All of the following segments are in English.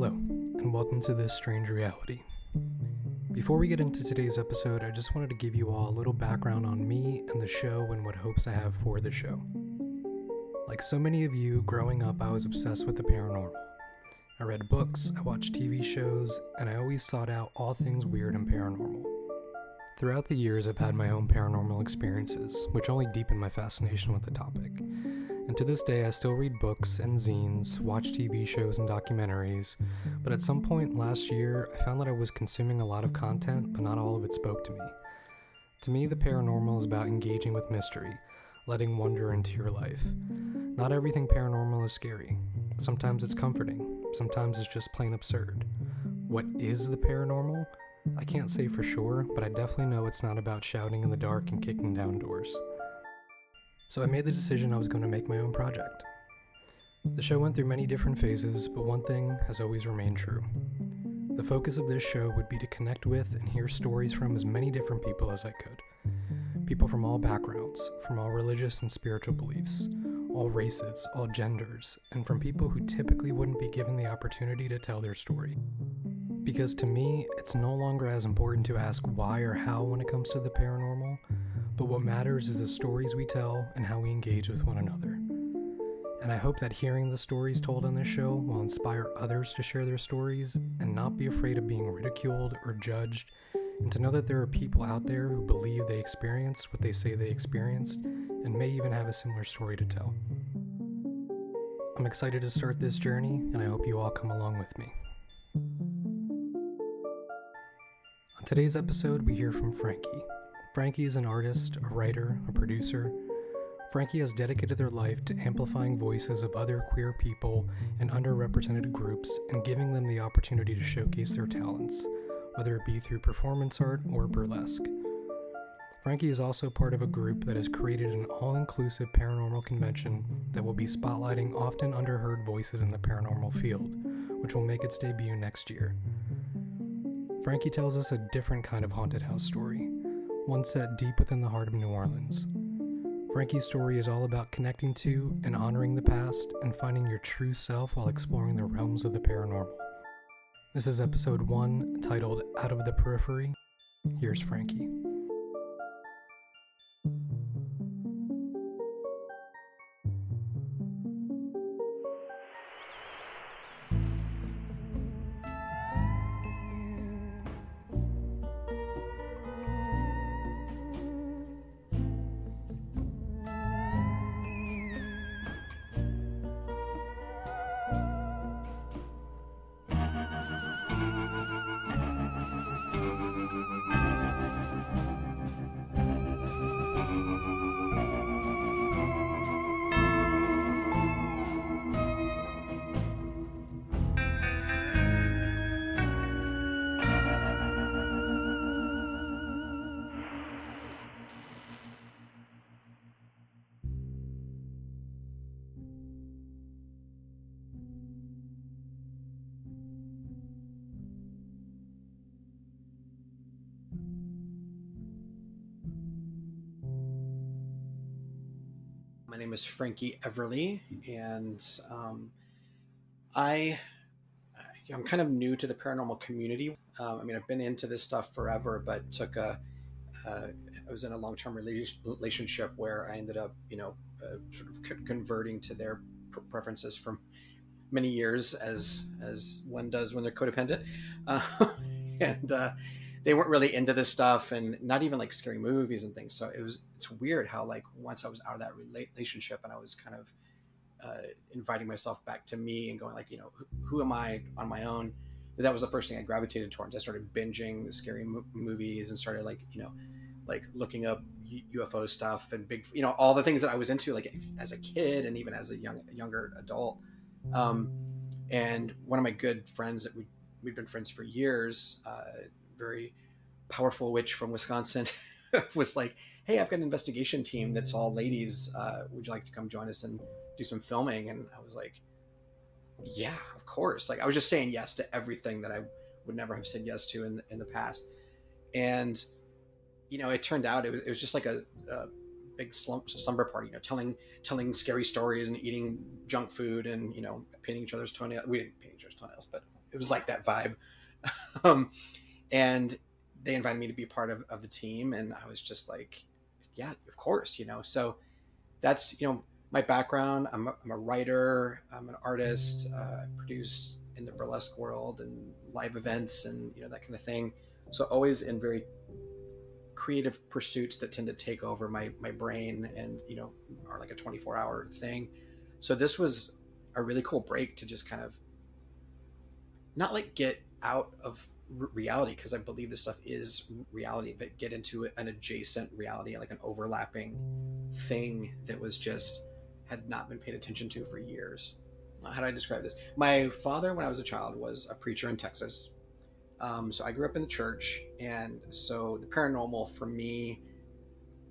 Hello, and welcome to This Strange Reality. Before we get into today's episode, I just wanted to give you all a little background on me and the show and what hopes I have for the show. Like so many of you, growing up I was obsessed with the paranormal. I read books, I watched TV shows, and I always sought out all things weird and paranormal. Throughout the years, I've had my own paranormal experiences, which only deepened my fascination with the topic. And to this day, I still read books and zines, watch TV shows and documentaries, but at some point last year, I found that I was consuming a lot of content, but not all of it spoke to me. To me, the paranormal is about engaging with mystery, letting wonder into your life. Not everything paranormal is scary. Sometimes it's comforting. Sometimes it's just plain absurd. What is the paranormal? I can't say for sure, but I definitely know it's not about shouting in the dark and kicking down doors. So I made the decision I was going to make my own project. The show went through many different phases, but one thing has always remained true. The focus of this show would be to connect with and hear stories from as many different people as I could. People from all backgrounds, from all religious and spiritual beliefs, all races, all genders, and from people who typically wouldn't be given the opportunity to tell their story. Because to me, it's no longer as important to ask why or how when it comes to the paranormal, but what matters is the stories we tell and how we engage with one another. And I hope that hearing the stories told on this show will inspire others to share their stories and not be afraid of being ridiculed or judged, and to know that there are people out there who believe they experienced what they say they experienced and may even have a similar story to tell. I'm excited to start this journey, and I hope you all come along with me. On today's episode, we hear from Franky. Franky is an artist, a writer, a producer. Franky has dedicated their life to amplifying voices of other queer people and underrepresented groups and giving them the opportunity to showcase their talents, whether it be through performance art or burlesque. Franky is also part of a group that has created an all-inclusive paranormal convention that will be spotlighting often underheard voices in the paranormal field, which will make its debut next year. Franky tells us a different kind of haunted house story, one set deep within the heart of New Orleans. Franky's story is all about connecting to and honoring the past and finding your true self while exploring the realms of the paranormal. This is episode 1, titled Out of the Periphery. Here's Franky. My name is Franky Everly, and I'm kind of new to the paranormal community. I've been into this stuff forever, but I was in a long-term relationship where I ended up, sort of converting to their preferences from many years, as one does when they're codependent, and they weren't really into this stuff, and not even like scary movies and things. So it's weird how, like, once I was out of that relationship and I was kind of inviting myself back to me and going, like, who am I on my own? That was the first thing I gravitated towards. I started binging scary movies and started like looking up UFO stuff and all the things that I was into, like, as a kid and even as a younger adult. And one of my good friends that we'd been friends for years, very powerful witch from Wisconsin, was like, hey, I've got an investigation team that's all ladies. Would you like to come join us and do some filming? And I was like, yeah, of course. Like, I was just saying yes to everything that I would never have said yes to in the past. And, it turned out it was just like a big slumber party, telling scary stories and eating junk food and, painting each other's toenails. We didn't paint each other's toenails, but it was like that vibe. um, and they invited me to be part of the team, and I was just like, yeah, of course, So that's my background. I'm a writer. I'm an artist. I produce in the burlesque world and live events and that kind of thing. So always in very creative pursuits that tend to take over my brain and are like a 24-hour thing. So this was a really cool break to just kind of not like get out of reality, because I believe this stuff is reality, but get into an adjacent reality, like an overlapping thing that was just had not been paid attention to for years. How do I describe this? My father, when I was a child, was a preacher in Texas. So I grew up in the church, and so the paranormal for me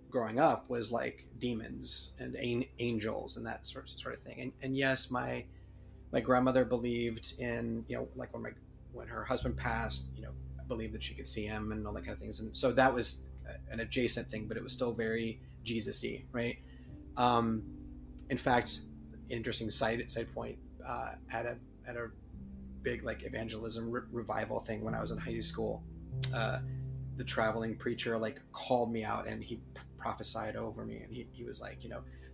growing up was like demons and angels and that sort of thing. And yes, my grandmother believed in, like when her husband passed, believed that she could see him and all that kind of things. And so that was an adjacent thing, but it was still very Jesus-y, right? In fact, interesting side point, at a big like evangelism revival thing when I was in high school, the traveling preacher like called me out and he prophesied over me, and he was like,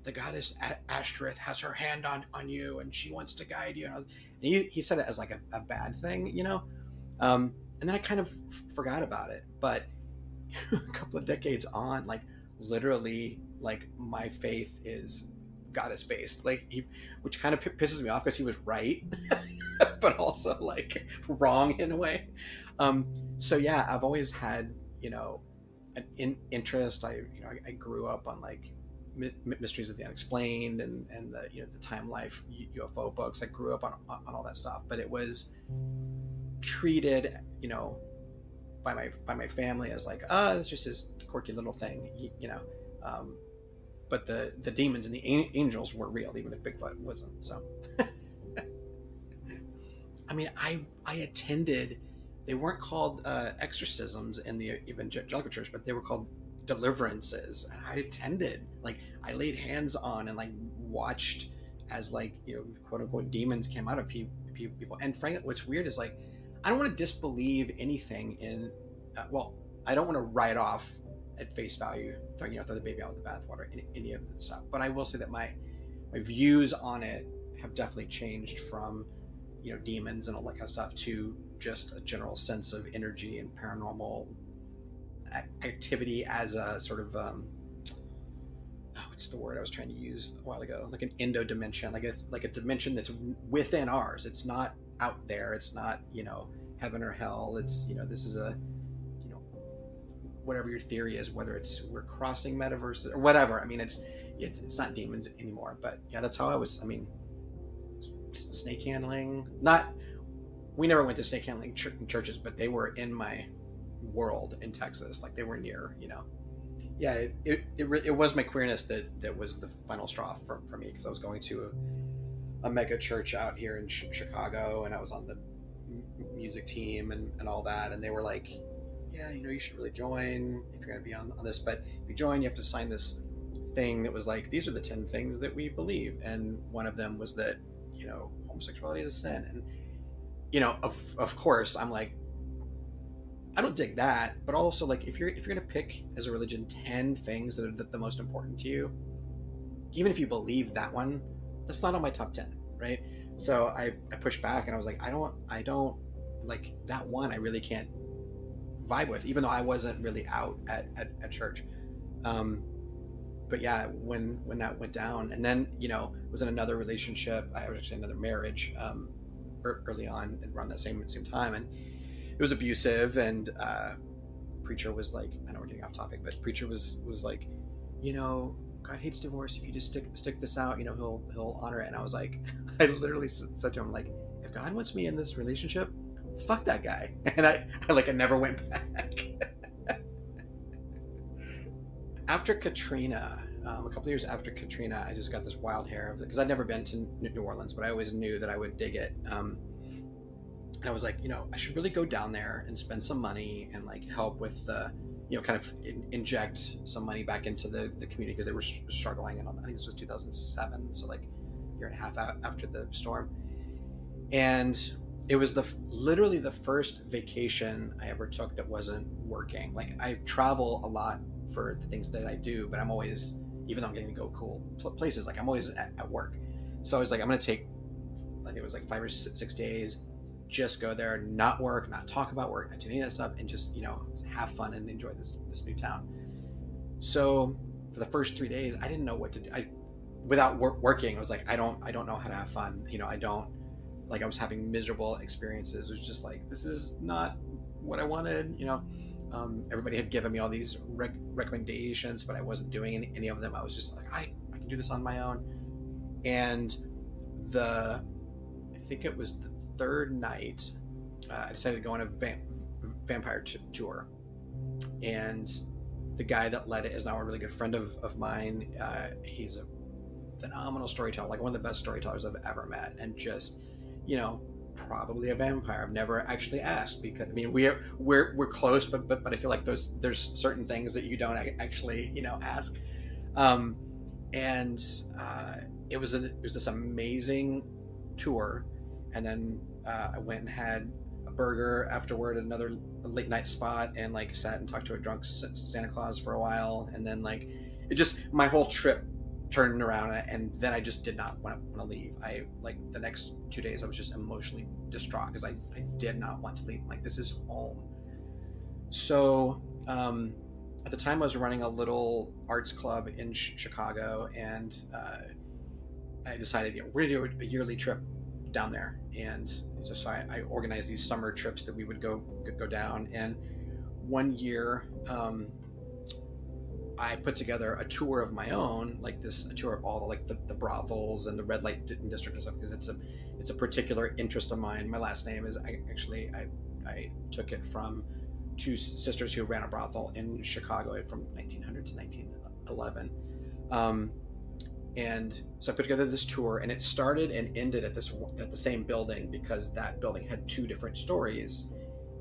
the goddess Ashtoreth has her hand on you and she wants to guide you. And he said it as like a bad thing, and then I kind of forgot about it. But a couple of decades on, like literally, like my faith is goddess based, like which kind of pisses me off because he was right, but also like wrong in a way. So yeah, I've always had an interest. I grew up on like mysteries of the unexplained and the the time life UFO books. I grew up on all that stuff, but it was treated by my family as like, it's just this quirky little thing, but the demons and the angels were real, even if Bigfoot wasn't. So I mean, I attended, they weren't called exorcisms in the evangelical church, but they were called deliverances. And I attended, like I laid hands on and like watched as like, quote unquote demons came out of people. And frankly, what's weird is like, I don't want to disbelieve anything in, I don't want to write off at face value, throw the baby out with the bathwater, any of that stuff. But I will say that my views on it have definitely changed from demons and all that kind of stuff to just a general sense of energy and paranormal activity as a sort of what's the word I was trying to use a while ago, like an endo dimension, like a dimension that's within ours. It's not out there. It's not heaven or hell. It's this is a whatever your theory is, whether it's we're crossing metaverses or whatever. I mean, it's not demons anymore. But yeah, that's how I was. I mean, snake handling, we never went to snake handling churches, but they were in my world in Texas. Like they were near, yeah, it was my queerness that was the final straw for me, because I was going to a mega church out here in Chicago, and I was on the music team and all that, and they were like, yeah, you should really join if you're going to be on this, but if you join, you have to sign this thing that was like, these are the 10 things that we believe, and one of them was that homosexuality is a sin. And of course I'm like, I don't dig that, but also like if you're going to pick as a religion 10 things that are the most important to you, even if you believe that one, that's not on my top 10, right? So I pushed back and I was like, I don't like that one. I really can't vibe with, even though I wasn't really out at church. But yeah, when that went down, and then was in another relationship. I was actually in another marriage early on around that same time, and it was abusive. And preacher was like, I know we're getting off topic, but preacher was like, God hates divorce. If you just stick this out, he'll honor it. And I was like, I literally said to him, like, if God wants me in this relationship, fuck that guy. And I never went back. After Katrina, a couple of years after Katrina, I just got this wild hair because I'd never been to New Orleans, but I always knew that I would dig it. And I was like, I should really go down there and spend some money and like help with the, kind of inject some money back into the community, because they were struggling. And I think this was 2007, so like a year and a half after the storm. And it was literally the first vacation I ever took that wasn't working. Like, I travel a lot for the things that I do, but I'm always, even though I'm getting to go cool places, like I'm always at work. So I was like, I'm going to take, I think it was like 5 or 6 days, just go there, not work, not talk about work, not do any of that stuff, and just, have fun and enjoy this new town. So for the first 3 days, I didn't know what to do. Without working, I was like, I don't know how to have fun. I don't, like, I was having miserable experiences. It was just like, this is not what I wanted. Everybody had given me all these recommendations, but I wasn't doing any of them. I was just like, I can do this on my own. And I think it was the third night, I decided to go on a vampire tour. And the guy that led it is now a really good friend of mine. He's a phenomenal storyteller, like one of the best storytellers I've ever met, and just, probably a vampire. I've never actually asked, because we're close, but I feel like there's certain things that you don't actually ask. And it was this amazing tour, and then I went and had a burger afterward at another late night spot, and like sat and talked to a drunk Santa Claus for a while, and then like it just, my whole trip turned around, and then I just did not want to leave. I, like, the next 2 days I was just emotionally distraught because I did not want to leave. Like, this is home. So at the time I was running a little arts club in Chicago, and I decided, we're gonna do a yearly trip down there. And so I organized these summer trips that we would go down. And one year I put together a tour of my own, like a tour of all the, like the brothels and the red light district and stuff, because it's a particular interest of mine. My last name is, I took it from two sisters who ran a brothel in Chicago from 1900 to 1911. And so I put together this tour, and it started and ended at the same building, because that building had two different stories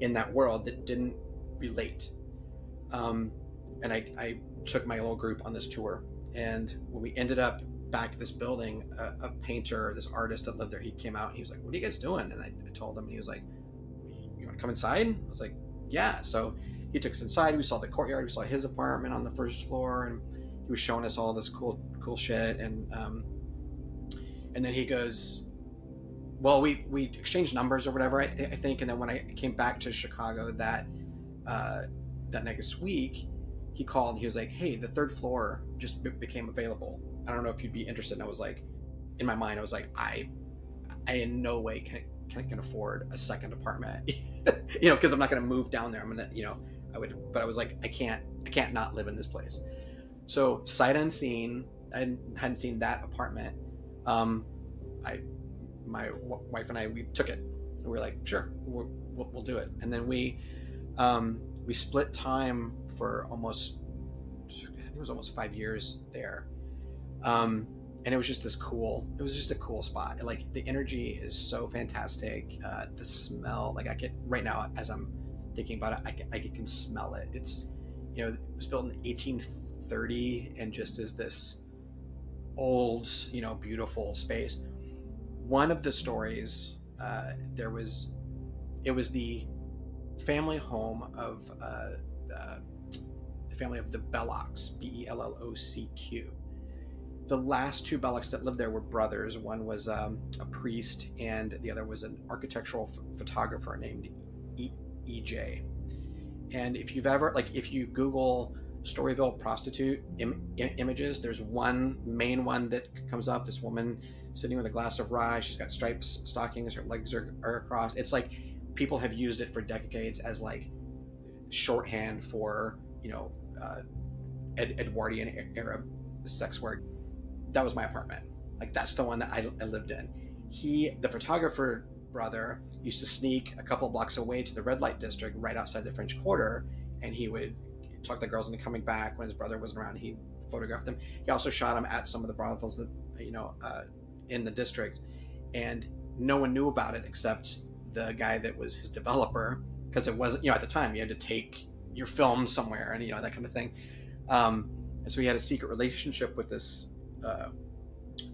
in that world that didn't relate. And I took my little group on this tour, and when we ended up back at this building, a painter, this artist that lived there, he came out and he was like, "What are you guys doing?" And I told him, and he was like, "You want to come inside?" I was like, "Yeah." So he took us inside. We saw the courtyard. We saw his apartment on the first floor, and he was showing us all this cool shit. And then he goes, well, we exchanged numbers or whatever, I think. And then when I came back to Chicago that next week, he called. He was like, "Hey, the third floor just became available. I don't know if you'd be interested." And I was like, in my mind, I was like, I in no way can afford a second apartment, because I'm not going to move down there. I'm going to, but I was like, I can't not live in this place. So sight unseen, I hadn't seen that apartment. My wife and I, we took it. We were like, sure, we'll do it. And then we split time for almost 5 years there. And it was just a cool spot. Like, the energy is so fantastic. The smell, like, I can, right now, as I'm thinking about it, I can smell it. It's, it was built in 1830 and just is this old, beautiful space. One of the stories, it was the family home of the family of the Bellocks, Bellocq. The last two Bellocks that lived there were brothers. One was a priest, and the other was an architectural photographer named EJ. And if you Google Storyville prostitute images, there's one main one that comes up. This woman sitting with a glass of rye. She's got striped stockings. Her legs are across. It's like people have used it for decades as like shorthand for Edwardian era sex work. That was my apartment. Like, that's the one that I lived in. The photographer brother, used to sneak a couple of blocks away to the red light district right outside the French Quarter, and he would talk the girls into coming back when his brother wasn't around. He photographed them. He also shot them at some of the brothels that in the district, and no one knew about it except the guy that was his developer, because it wasn't, at the time you had to take your film somewhere and that kind of thing. And so he had a secret relationship with this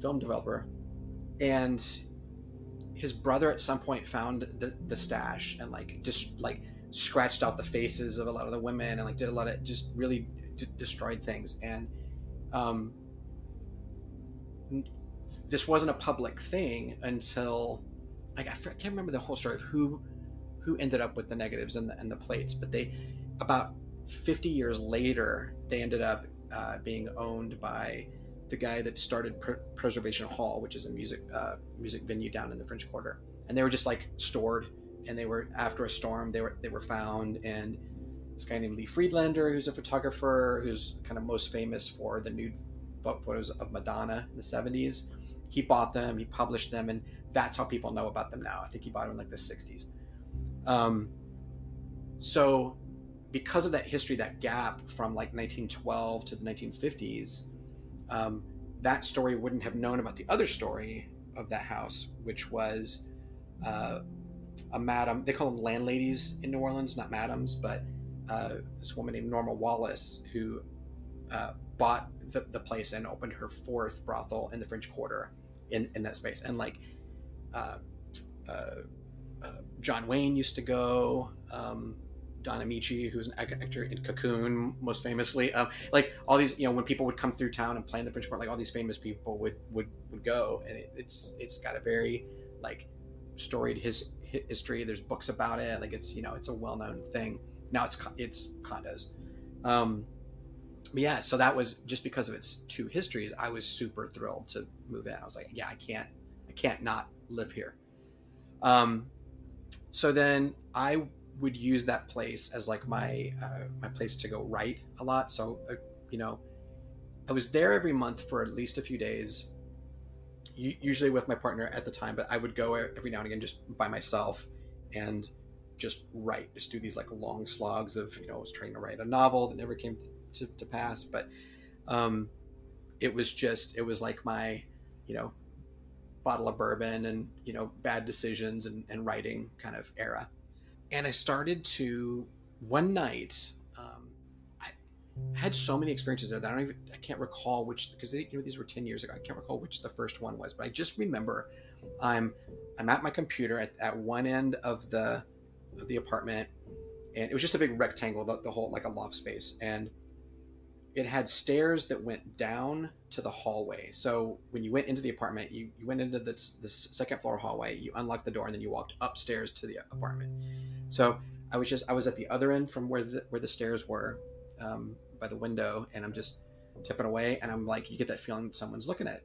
film developer, and his brother at some point found the stash and like just like scratched out the faces of a lot of the women and like did a lot of just really destroyed things. And um, this wasn't a public thing until like I can't remember the whole story of who ended up with the negatives and the plates, but they about 50 years later they ended up being owned by the guy that started Preservation Hall, which is a music venue down in the French Quarter, and they were just like stored, and they were after a storm they were found. And this guy named Lee Friedlander, who's a photographer who's kind of most famous for the nude photos of Madonna in the 70s, he bought them, he published them, and that's how people know about them now. I think he bought them in like the 60s. So because of that history, that gap from like 1912 to the 1950s, that story wouldn't have known about the other story of that house, which was a madam. They call them landladies in New Orleans, not madams, but this woman named Norma Wallace who bought the place and opened her fourth brothel in the French Quarter in that space. And like John Wayne used to go, Don Amici, who's an actor in Cocoon, most famously, like all these, when people would come through town and play in the French Court, like all these famous people would go, and it's got a very like storied history. There's books about it, like it's it's a well-known thing. Now it's condos. But yeah, so that was just because of its two histories. I was super thrilled to move in. I was like, yeah, I can't not live here. So then I would use that place as like my place to go write a lot. So I was there every month for at least a few days, usually with my partner at the time, but I would go every now and again just by myself and just write, just do these like long slogs of I was trying to write a novel that never came to pass, but it was like my bottle of bourbon and bad decisions and writing kind of era. And I started to one night. I had so many experiences there that I can't recall which, because these were 10 years ago. I can't recall which the first one was, but I just remember I'm at my computer at one end of the apartment, and it was just a big rectangle, the whole like a loft space, and it had stairs that went down to the hallway. So when you went into the apartment, you went into the second floor hallway, you unlocked the door, and then you walked upstairs to the apartment. So I was at the other end from where the stairs were, by the window, and I'm just tipping away, and I'm like, you get that feeling someone's looking at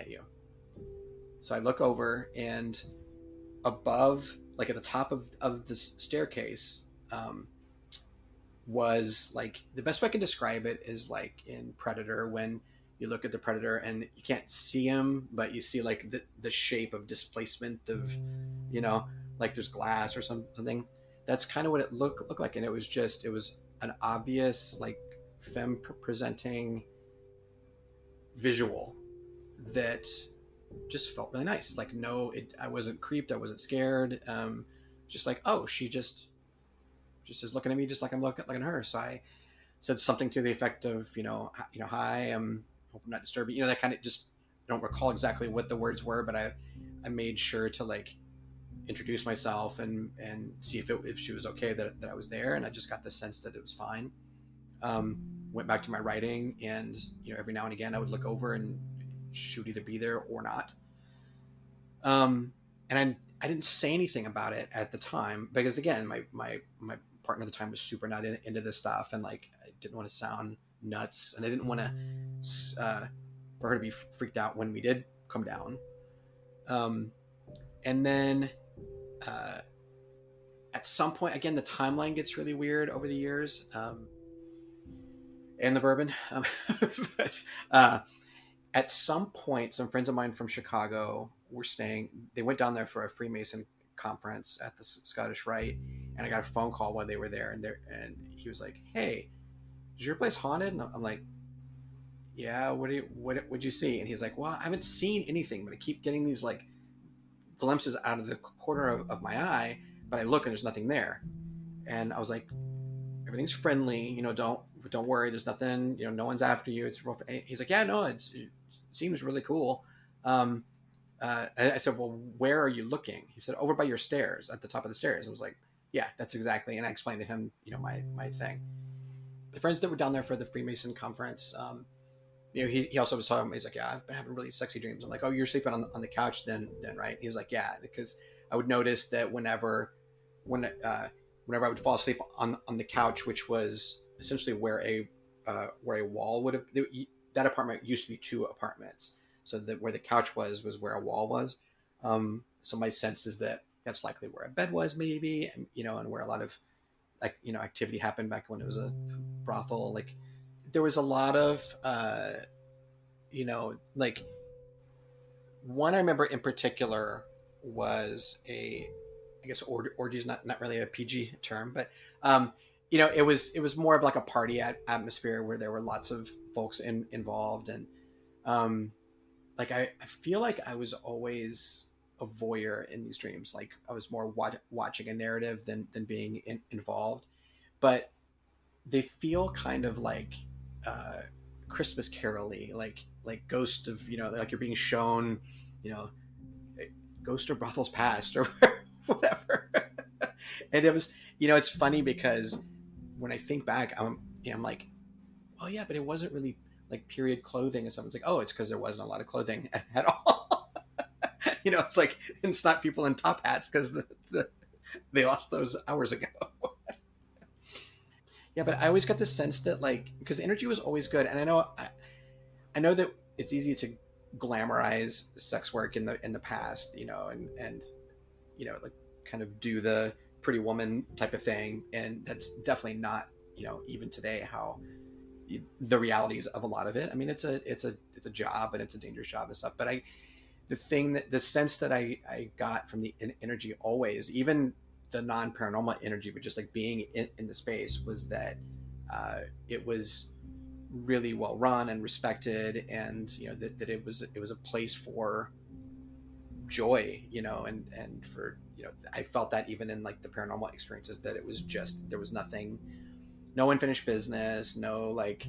you. So I look over, and above, like at the top of the staircase, was like, the best way I can describe it is like in Predator, when you look at the Predator and you can't see him, but you see like the shape of displacement of, like there's glass or something. That's kind of what it looked like. And it was an obvious like femme presenting visual that just felt really nice. Like, I wasn't creeped. I wasn't scared. Just like, oh, she just is looking at me just like I'm looking at her. So I said something to the effect of, hi, hope I'm not disturbing, that kind of, just, I don't recall exactly what the words were, but I made sure to like introduce myself and see if she was okay that I was there. And I just got the sense that it was fine. Went back to my writing, and, every now and again I would look over and she would either be there or not. And I didn't say anything about it at the time, because again, my partner at the time was super not into this stuff, and like I didn't want to sound nuts, and I didn't want to for her to be freaked out when we did come down. And then at some point, again, the timeline gets really weird over the years, and the bourbon. But at some point, some friends of mine from Chicago were staying. They went down there for a Freemason conference at the Scottish Rite, and I got a phone call while they were there, and he was like, "Hey, is your place haunted?" And I'm like, "Yeah, what'd you see?" And he's like, "Well, I haven't seen anything, but I keep getting these like glimpses out of the corner of my eye, but I look and there's nothing there." And I was like, "Everything's friendly, don't worry, there's nothing, no one's after you. It's real." He's like, "Yeah, no, it seems really cool." I said, well, where are you looking? He said, over by your stairs, at the top of the stairs. I was like, yeah, that's exactly. And I explained to him, my thing. The friends that were down there for the Freemason conference, he also was talking. He's like, yeah, I've been having really sexy dreams. I'm like, oh, you're sleeping on the couch then, right? He's like, yeah, because I would notice that whenever I would fall asleep on the couch, which was essentially where a wall would have, that apartment used to be two apartments. So that where the couch was where a wall was. So my sense is that that's likely where a bed was, maybe, and and where a lot of activity happened back when it was a brothel. Like there was a lot of like one I remember in particular was I guess orgy is not really a PG term, but it was more of like a party atmosphere where there were lots of folks involved, and like I feel like I was always a voyeur in these dreams. Like I was more watching a narrative than being involved, but they feel kind of like Christmas Carol-y, like Ghost of like you're being shown, Ghost of Brothel's Past or whatever. And it was it's funny because when I think back, I'm like, oh yeah, but it wasn't really like period clothing, and someone's like, oh, it's because there wasn't a lot of clothing at all. It's like it's not people in top hats because they lost those hours ago. Yeah, but I always got the sense that like because the energy was always good, and I know that it's easy to glamorize sex work in the past, and like kind of do the pretty woman type of thing, and that's definitely not even today how the realities of a lot of it. I mean, it's a job, and it's a dangerous job and stuff. But the sense that I got from the energy always, even the non-paranormal energy, but just like being in the space, was that it was really well run and respected, and that it was a place for joy, and for I felt that even in like the paranormal experiences, that it was just there was nothing, no unfinished business, no like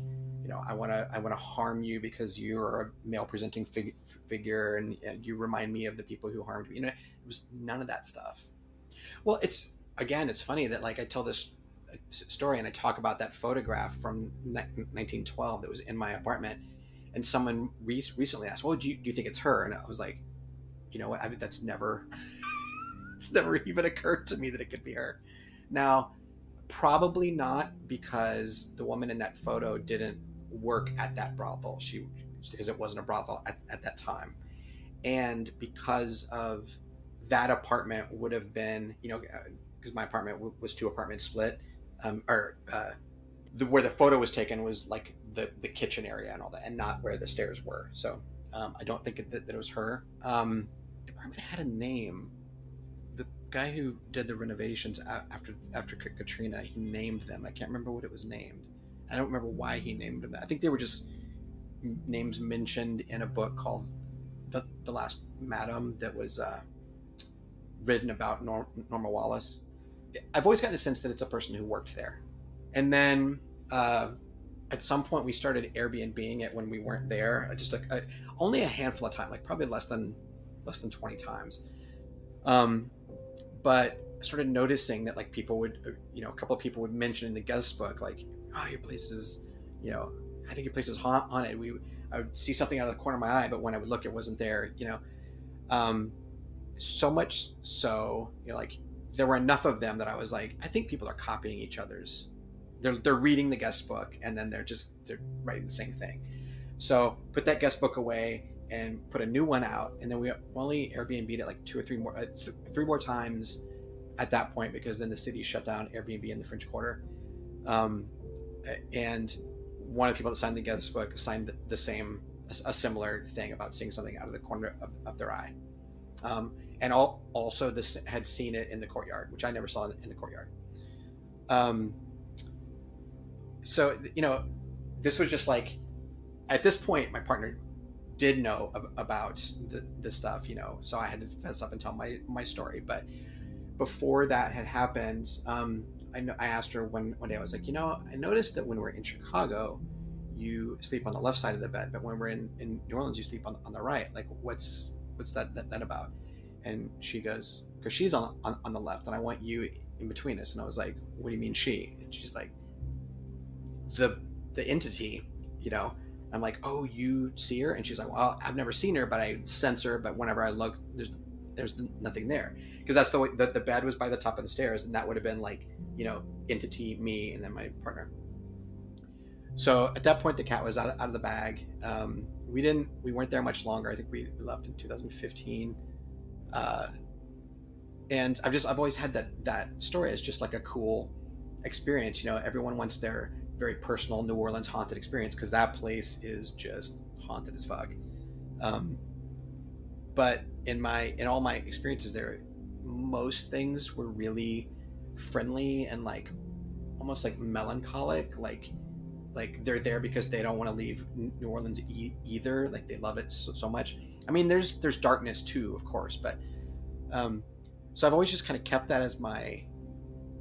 I want to harm you because you're a male presenting figure and you remind me of the people who harmed me. It was none of that stuff. Well, it's funny that like I tell this story and I talk about that photograph from 1912 that was in my apartment, and someone recently asked, well, do you think it's her? And I was like, what, that's never it's never even occurred to me that it could be her. Now, probably not, because the woman in that photo didn't work at that brothel. Because it wasn't a brothel at that time, and because of that apartment would have been, because my apartment was two apartments split, where the photo was taken was like the kitchen area and all that, and not where the stairs were. So I don't think that it was her. The apartment had a name. The guy who did the renovations after Katrina, he named them. I can't remember what it was named. I don't remember why he named them. I think they were just names mentioned in a book called The Last Madam that was written about Norma Wallace. I've always gotten the sense that it's a person who worked there. And then at some point we started Airbnb-ing it when we weren't there. Just only a handful of times, like probably less than 20 times. But I started noticing that like people would, a couple of people would mention in the guest book, like, oh, your place is, I think your place is haunted. I would see something out of the corner of my eye, but when I would look, it wasn't there, so much so, like there were enough of them that I was like, I think people are copying each other's. They're reading the guest book and then they're writing the same thing. So put that guest book away and put a new one out, and then we only Airbnb'd it like 2 or 3 more, 3 more times at that point, because then the city shut down Airbnb in the French Quarter. And one of the people that signed the guest book signed a similar thing about seeing something out of the corner of their eye. And also this had seen it in the courtyard, which I never saw in the courtyard. So, this was just like, at this point, my partner did know about the stuff, so I had to fess up and tell my story. But before that had happened, I asked her one day, I was like, I noticed that when we're in Chicago, you sleep on the left side of the bed, but when we're in New Orleans, you sleep on the right. Like, what's what's that about? And she goes, because she's on the left and I want you in between us. And I was like, what do you mean she? And she's like, the entity, you know. I'm like, oh, you see her? And she's like, well, I've never seen her, but I sense her. But whenever I look, there's nothing there, because that's the way the bed was by the top of the stairs, and that would have been like, you know, entity, me, and then my partner. So at that point, the cat was out of the bag. We weren't there much longer. I think we left in 2015. And I've always had that story as just like a cool experience. You know, everyone wants their very personal New Orleans haunted experience, because that place is just haunted as fuck. But in all my experiences there, most things were really friendly and like almost like melancholic, like they're there because they don't want to leave New Orleans either. Like they love it so much. I mean, there's darkness too, of course, but so I've always just kind of kept that as my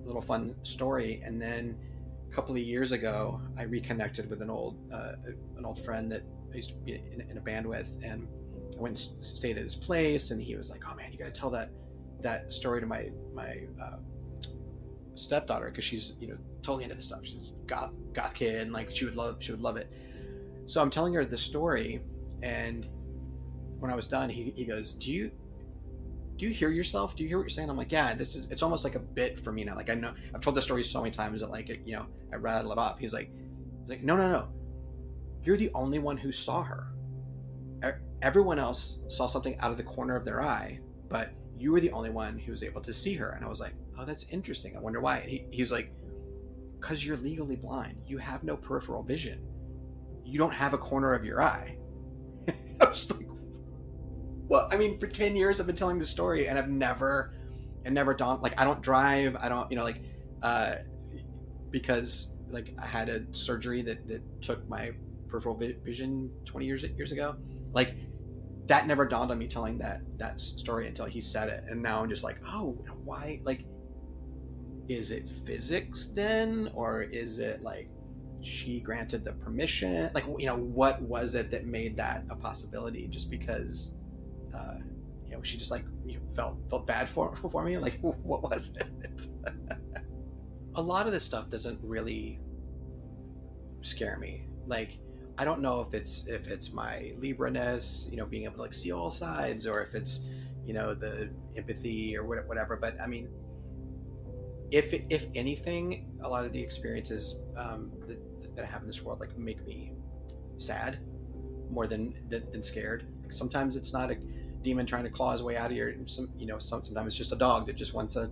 little fun story. And then a couple of years ago, I reconnected with an old friend that I used to be in a band with, and I went and stayed at his place, and he was like, "Oh man, you got to tell that story to my stepdaughter, because she's, you know, totally into this stuff. She's goth kid, and like she would love it." So I'm telling her the story, and when I was done, he goes, "Do you hear yourself? Do you hear what you're saying?" I'm like, "Yeah, it's almost like a bit for me now. Like I know I've told this story so many times that like you know, I rattle it off." He's like, no, you're the only one who saw her. Everyone else saw something out of the corner of their eye, but you were the only one who was able to see her." And I was like, "Oh, that's interesting. I wonder why." And he was like, "Because you're legally blind. You have no peripheral vision. You don't have a corner of your eye." I was like, well, I mean, for 10 years I've been telling this story, and I've never dawned, like, I don't drive. I don't, you know, like, because like I had a surgery that took my peripheral vision 20 years ago. Like that never dawned on me telling that story until he said it. And now I'm just like, oh, why? Like, is it physics then? Or is it like she granted the permission? Like, you know, what was it that made that a possibility? Just because, you know, she just like, you know, felt bad for me? Like, what was it? A lot of this stuff doesn't really scare me. Like, I don't know if it's my Libra-ness, you know, being able to like see all sides, or if it's, you know, the empathy or whatever. But I mean, if anything, a lot of the experiences that I have in this world like make me sad more than scared. Like, sometimes it's not a demon trying to claw his way out of your, sometimes it's just a dog that just wants a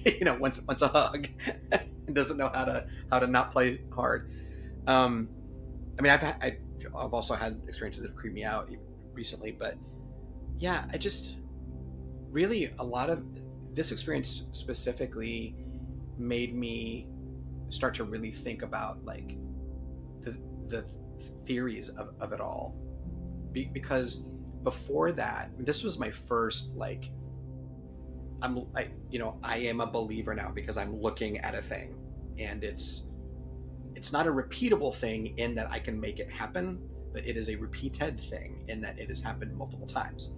you know, wants a hug and doesn't know how to not play hard. I mean, I've also had experiences that have creeped me out recently, but yeah, I just really, a lot of this experience specifically made me start to really think about like the theories of it all, because before that, this was my first like, I am a believer now because I'm looking at a thing, and it's not a repeatable thing in that I can make it happen, but it is a repeated thing in that it has happened multiple times.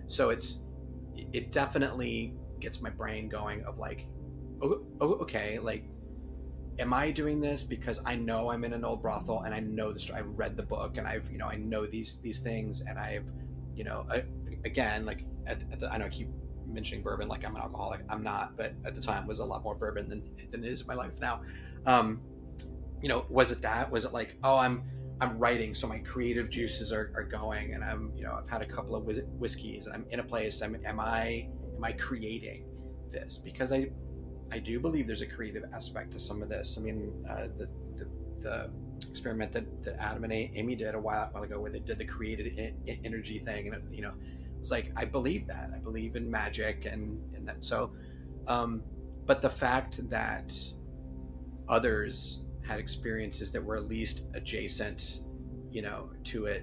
So it definitely gets my brain going of like, oh, okay, like, am I doing this because I know I'm in an old brothel and I know the story, I've read the book, and I've, you know, I know these things, and I've, you know, again, like I know I keep mentioning bourbon like I'm an alcoholic. I'm not, but at the time was a lot more bourbon than it is in my life now. You know, was it that? Was it like, oh, I'm writing, so my creative juices are going, and I'm, you know, I've had a couple of whiskeys, and I'm in a place. Am I creating this? Because I do believe there's a creative aspect to some of this. I mean, the experiment that Adam and Amy did a while ago, where they did the created energy thing, and it, you know, it's like, I believe that. I believe in magic and that. So, but the fact that others had experiences that were at least adjacent, you know, to it,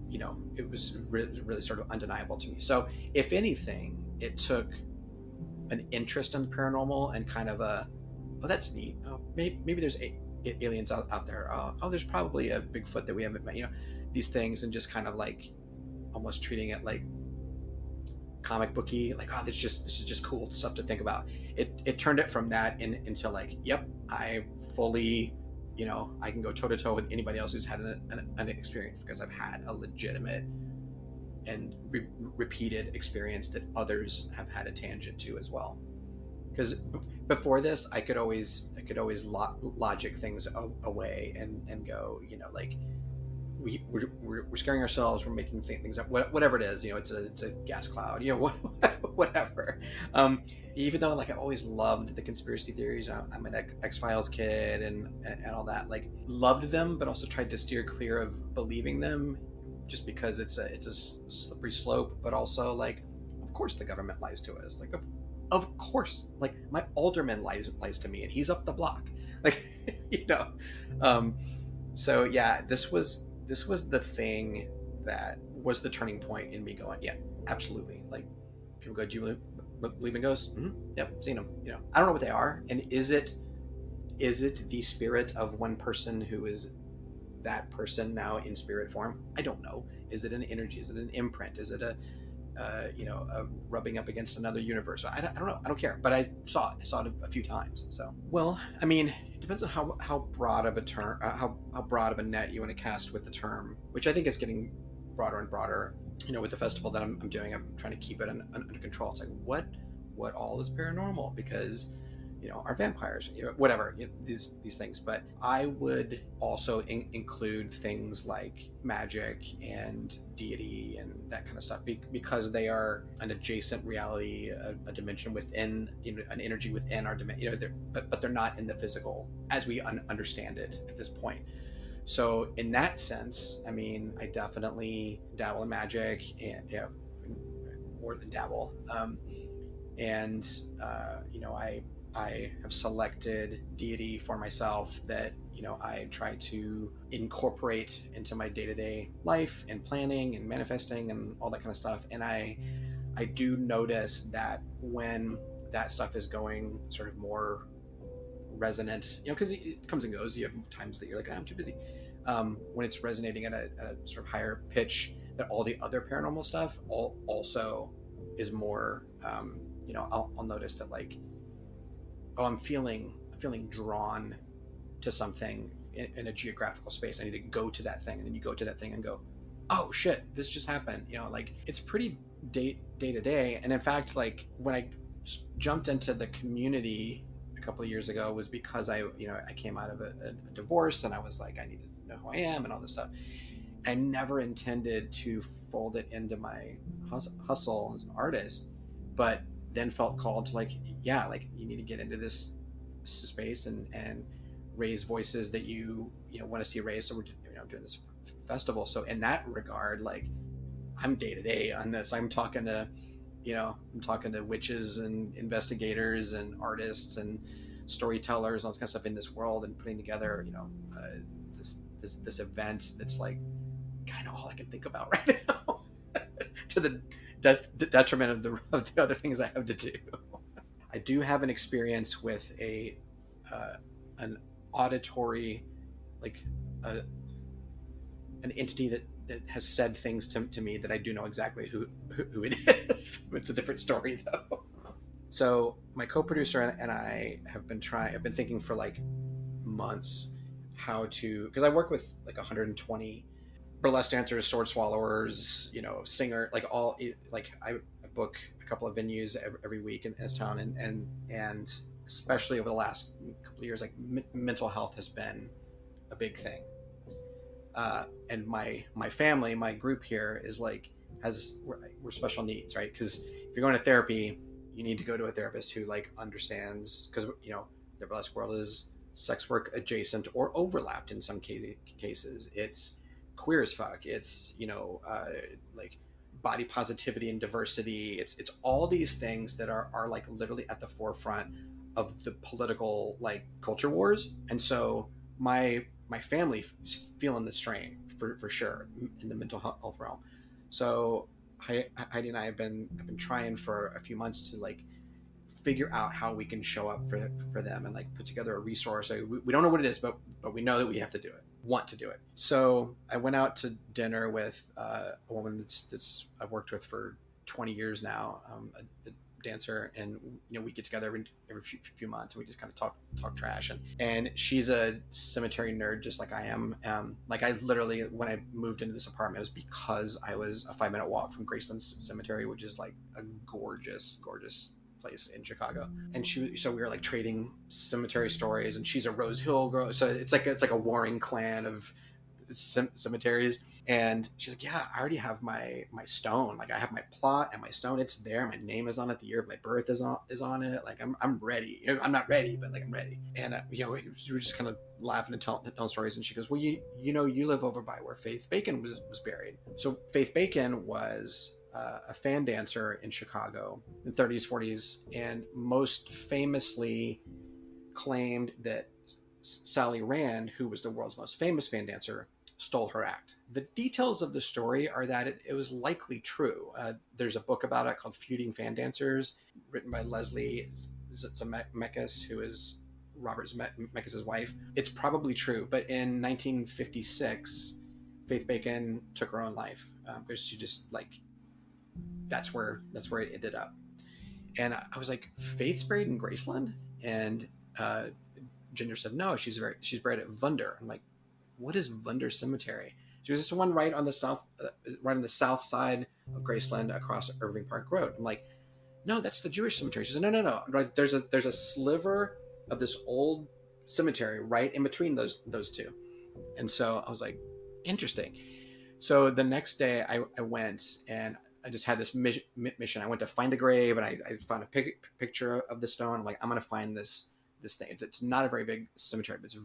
you know, it was really sort of undeniable to me. So if anything, it took an interest in the paranormal and kind of a, oh, that's neat. Oh, maybe there's aliens out there. Oh, there's probably a Bigfoot that we haven't met, you know, these things, and just kind of like almost treating it like comic booky, like, oh, this is just cool stuff to think about. It turned it from that into like, yep, I fully, I can go toe to toe with anybody else who's had an experience, because I've had a legitimate and repeated experience that others have had a tangent to as well. Because before this, I could always logic things away and go, like, we're scaring ourselves, we're making things up, whatever it is, it's a gas cloud, whatever. Even though, like, I always loved the conspiracy theories, I'm an X-Files kid and all that, like, loved them, but also tried to steer clear of believing them, just because it's a slippery slope. But also, like, of course the government lies to us, like, of course, like, my alderman lies to me, and he's up the block, like, so yeah, this was the thing that was the turning point in me going, yeah, absolutely. Like, people go, do you believe in ghosts? Mm-hmm. Yep, seen them. I don't know what they are, and is it the spirit of one person who is that person now in spirit form? I don't know. Is it an energy? Is it an imprint? Is it a rubbing up against another universe? I don't know. I don't care. But I saw it a few times. So, well, I mean, it depends on how broad of a term, how broad of a net you want to cast with the term, which I think is getting broader and broader. With the festival that I'm doing, I'm trying to keep it under control. It's like, what all is paranormal? Because are vampires, whatever, these things. But I would also include things like magic and deity and that kind of stuff, because they are an adjacent reality, a dimension within, an energy within our dimension. But they're not in the physical as we understand it at this point. So in that sense, I mean, I definitely dabble in magic, and more than dabble. I have selected deity for myself that I try to incorporate into my day-to-day life and planning and manifesting and all that kind of stuff. And I do notice that when that stuff is going sort of more resonant, because it comes and goes. You have times that you're like, I'm too busy. When it's resonating at a sort of higher pitch, that all the other paranormal stuff also is more. I'll notice that, like, oh, I'm feeling drawn to something in a geographical space. I need to go to that thing, and then you go to that thing and go, oh shit, this just happened. Like, it's pretty day to day. And in fact, like, when I jumped into the community a couple of years ago, was because I came out of a divorce, and I was like, I need to know who I am and all this stuff. I never intended to fold it into my hustle as an artist, but then felt called to, like, yeah, like, you need to get into this space and raise voices that you want to see raised. So we're doing this festival. So in that regard, like, I'm day to day on this. I'm talking to witches and investigators and artists and storytellers and all this kind of stuff in this world, and putting together this event that's, like, kind of all I can think about right now, to the detriment of the other things I have to do. I do have an experience with an auditory, like, an entity that has said things to me that I do know exactly who it is. It's a different story, though. So my co-producer and I have been thinking for, like, months how to, because I work with like 120 burlesque dancers, sword swallowers, singer, like, all, like, I book a couple of venues every week in this town, and especially over the last couple of years, like, mental health has been a big thing. And my family, my group here is like, we're special needs, right? Because if you're going to therapy, you need to go to a therapist who, like, understands, because the burlesque world is sex work adjacent or overlapped in some cases. It's queer as fuck. It's like, body positivity and diversity. It's all these things that are like literally at the forefront of the political, like, culture wars. And so my family is feeling the strain for sure in the mental health realm. So Heidi and I have been trying for a few months to, like, figure out how we can show up for them and, like, put together a resource. We don't know what it is, but we know that we have to do it. want to do it. So I went out to dinner with a woman that's I've worked with for 20 years now, a dancer, and we get together every few months, and we just kind of talk trash, and she's a cemetery nerd just like I am. Like, I literally, when I moved into this apartment, it was because I was a 5-minute walk from Graceland Cemetery, which is like a gorgeous place in Chicago. And so we were like trading cemetery stories, and she's a Rose Hill girl, so it's like a warring clan of cemeteries. And she's like, yeah, I already have my stone. Like, I have my plot and my stone. It's there. My name is on it. The year of my birth is on it. Like, I'm ready. I'm not ready, but like, I'm ready. And we were just kind of laughing and telling stories. And she goes, well, you live over by where Faith Bacon was buried. So Faith Bacon was a fan dancer in Chicago in the 30s, 40s, and most famously claimed that Sally Rand, who was the world's most famous fan dancer, stole her act. The details of the story are that it was likely true. There's a book about it called Feuding Fan Dancers, written by Leslie Zemeckis, who is Robert Zemeckis' wife. It's probably true, but in 1956, Faith Bacon took her own life because she just, like, that's where it ended up. And I was like, Faith's buried in Graceland? And Ginger said, no, she's buried at Wunder. I'm like, what is Wunder Cemetery? She was just one right on the south side of Graceland, across Irving Park Road. I'm like, no, that's the Jewish cemetery. She said, no. Right, there's a sliver of this old cemetery right in between those two. And so I was like, interesting. So the next day I went, and I just had this mission. I went to find a grave, and I found a picture of the stone. I'm like, I'm going to find this thing. It's not a very big cemetery, but it's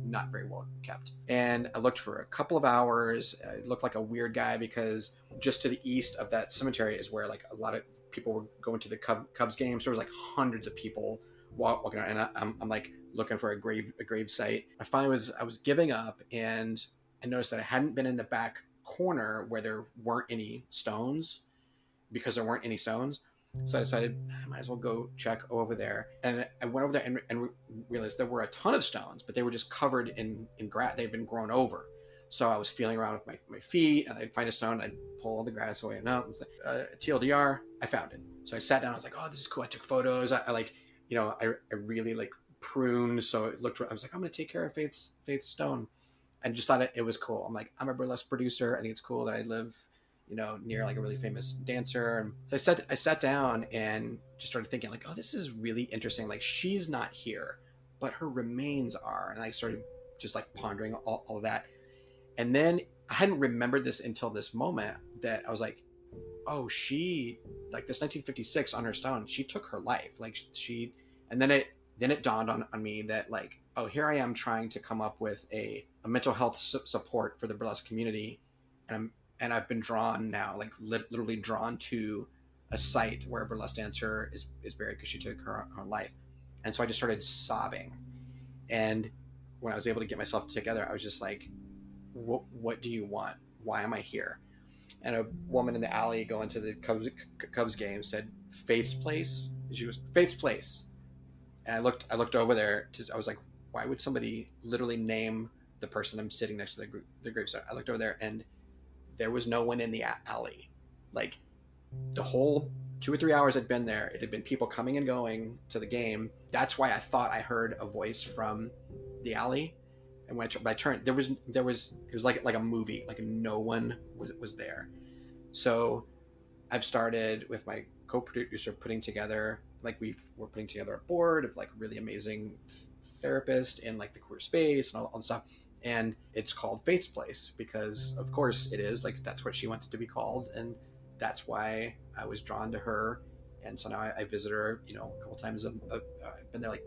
not very well kept. And I looked for a couple of hours. I looked like a weird guy, because just to the east of that cemetery is where, like, a lot of people were going to the Cubs game. So there was like hundreds of people walking around, and I'm like looking for a grave site. I was giving up, and I noticed that I hadn't been in the back corner where there weren't any stones, because there weren't any stones. So I decided I might as well go check over there. And I went over there and realized there were a ton of stones, but they were just covered in grass. They'd been grown over. So I was feeling around with my feet, and I'd find a stone, I'd pull all the grass away, and out. And TLDR, I found it. So I sat down. I was like, oh, this is cool. I took photos. I really like pruned. So it looked, I was like, I'm going to take care of Faith's stone. And just thought it was cool. I'm like, I'm a burlesque producer. I think it's cool that I live, near like a really famous dancer. And so I sat down and just started thinking, like, oh, this is really interesting. Like, she's not here, but her remains are. And I started just like pondering all of that. And then I hadn't remembered this until this moment, that I was like, oh, she, like, this 1956 on her stone, she took her life. Like, and then it dawned on me that, like, oh, here I am trying to come up with a mental health support for the burlesque community. And I've been drawn now, like literally drawn to a site where a burlesque dancer is buried because she took her own life. And so I just started sobbing. And when I was able to get myself together, I was just like, what do you want? Why am I here? And a woman in the alley going to the Cubs game said, Faith's place? She was, Faith's place. And I looked over there. I was like, why would somebody literally name the person I'm sitting next to the gravesite? I looked over there, and there was no one in the alley. Like, the whole 2 or 3 hours I'd been there, it had been people coming and going to the game. That's why I thought I heard a voice from the alley. And when I turned, it was like a movie. Like, no one was there. So I've started with my co-producer putting together, like, we're putting together a board of like really amazing therapists in like the queer space and all the stuff. And it's called Faith's Place because, of course, it is. Like, that's what she wants to be called, and that's why I was drawn to her. And so now I visit her, a couple times. I've been there like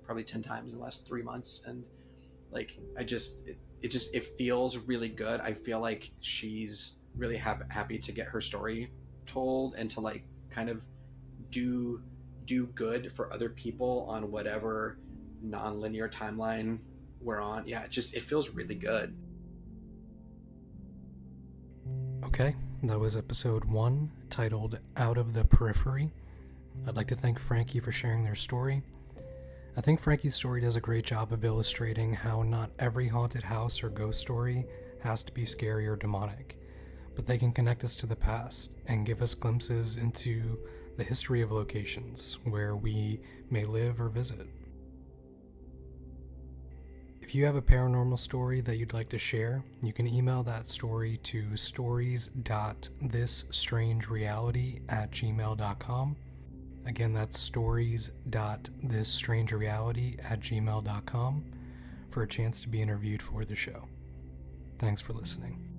probably 10 times in the last 3 months, and like it feels really good. I feel like she's really happy to get her story told and to like kind of do good for other people on whatever non-linear timeline we're on. Yeah, it feels really good. Okay, that was episode 1, titled Out of the Periphery. I'd like to thank Franky for sharing their story. I think Franky's story does a great job of illustrating how not every haunted house or ghost story has to be scary or demonic, but they can connect us to the past and give us glimpses into the history of locations where we may live or visit. If you have a paranormal story that you'd like to share, you can email that story to stories.thisstrangereality@gmail.com. Again, that's stories.thisstrangereality@gmail.com for a chance to be interviewed for the show. Thanks for listening.